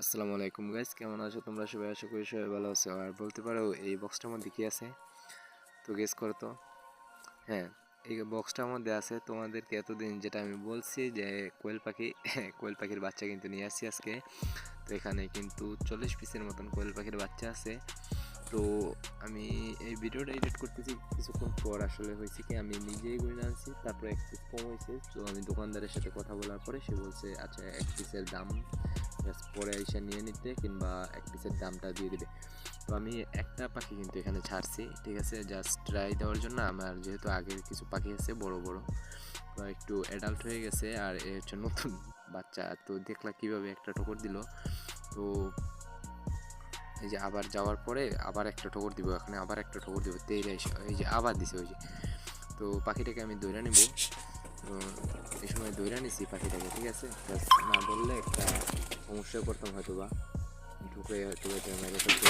আসসালামু আলাইকুম গাইস, কেমন আছো তোমরা সবাই? আশা করি সবাই ভালো আছো। আর বলতে পারো এই বক্সটার মধ্যে কি আছে? তো গেস করো তো। হ্যাঁ, এই বক্সটার মধ্যে আছে তোমাদেরকে এতদিন যেটা আমি বলছি যে কোয়েল পাখি কোয়েল পাখির বাচ্চা কিন্তু নিয়ে আসছি আজকে। তো এখানে কিন্তু 40 পিসের মতন কোয়েল পাখির বাচ্চা আছে। তো আমি এই ভিডিওটা এডিট করতেছি কিছুক্ষণ পর। আসলে হয়েছে কি, আমি নিজেই গুনে আনছি, তারপরে এক পিস কম হয়েছে। তো আমি দোকানদারের সাথে কথা বলার পরে সে বলছে আচ্ছা এক পিসের দাম পরে এসে নিয়ে নিতে, কিংবা এক পিসের দামটা দিয়ে দিবে। তো আমি একটা পাখি কিন্তু এখানে ছাড়ছি, ঠিক আছে, জাস্ট ট্রাই দেওয়ার জন্য। আমার যেহেতু আগের কিছু পাখি আছে বড় বড়, তো একটু অ্যাডাল্ট হয়ে গেছে, আর এ হচ্ছে নতুন বাচ্চা। তো দেখলা কিভাবে একটা ঠোকর দিল। তো এই যে আবার যাওয়ার পরে আবার একটা ঠোকর দিব, এখানে আবার একটা ঠোকর দিব, তেইরে এসে এই যে আবার দিছে ওই যে। তো পাখিটাকে আমি ধরে নিব। তো এই সময় ধরে নিছি পাখিটাকে, ঠিক আছে। না বললে একটা সমস্যায় পড়তাম হয়তো বা, ঢুকে হয়তো এটা মেরে ফেলতে।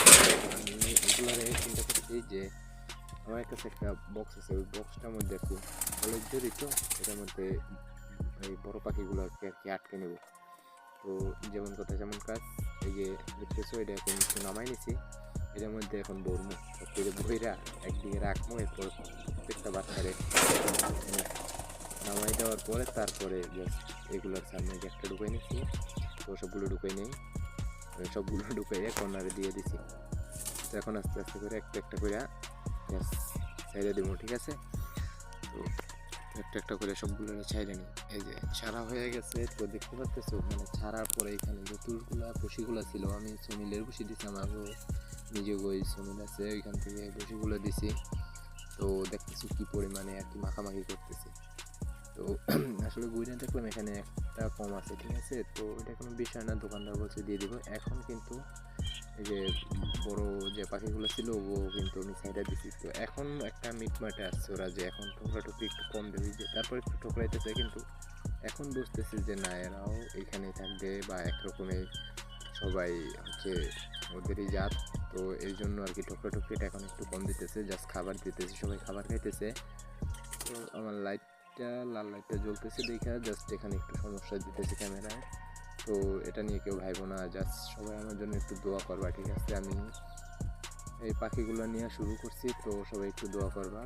আমি এগুলারে চিন্তা করছি যে আমার কাছে একটা বক্স আছে, ওই বক্সটার মধ্যে একটু কলেজ জড়ি, তো এটার মধ্যে এই বড় পাখিগুলোকে আর কি আটকে নেব। তো যেমন কথা যেমন কাজ, এই যে দেখতেছো এটা এখন একটু নামাই নিছি। এটার মধ্যে এখন বরমু সবথেকে বইরা একদিকে রাখবো, এরপর প্রত্যেকটা বাচ্চারে নামাই দেওয়ার পরে তারপরে জাস্ট এগুলোর সামনে একটা ঢুকাই নিচ্ছি। তো সবগুলো ঢুকাই নেই, সবগুলো ঢুকাইয়া কর্নারে দিয়ে দিছি। তো এখন আস্তে আস্তে করে একটা একটা করে ছাইড়ে দিব, ঠিক আছে। তো একটা একটা করে সবগুলো ছাইড়ে নিই। এই যে ছাড়া হয়ে গেছে, তো দেখতে পাচ্তেছো মানে ছাড়ার পরে এখানে যে তুলগুলা বসিগুলো ছিল, আমি সুনীলের বসি দিছি, আমারও নিজে ওই সুনীল আছে ওইখান থেকে বসিগুলো দিছি। তো দেখতেছি কি পরিমাণে আর কি মাখামাখি করতেছে। তো আসলে গুইনা দেখলাম এখানে একটা কম আছে, ঠিক আছে। তো এটা কোনো বিষয় না, দোকানদার বলছে দিয়ে দিব। এখন কিন্তু এই যে বড় যে পাখিগুলো ছিল ও কিন্তু আমি সাইডে দিচ্ছি। তো এখন একটা মিটমাটে আসছে ওরা, যে এখন ঠোকরাটুকরি একটু কম দেবে, যে তারপর একটু ঠোকরাইতেছে, কিন্তু এখন বুঝতেছি যে না, এরাও এইখানেই থাকবে বা একরকমের সবাই হচ্ছে ওদেরই জাত। তো এই জন্য আর কি ঠোকরাটুকরিটা এখন একটু কম দিতেছে, জাস্ট খাবার দিতেছে, সবাই খাবার খাইতেছে। তো আমার লাইটটা লাল লাইটটা জ্বলতেছে দেখা জাস্ট এখানে একটু সমস্যা দিতেছে ক্যামেরায়। তো এটা নিয়ে কেউ ভাইবো না, জাস্ট সবাই আমার জন্য একটু দোয়া করবা, ঠিক আছে। আমি এই পাখিগুলো নিয়ে শুরু করছি, তো সবাই একটু দোয়া করবা।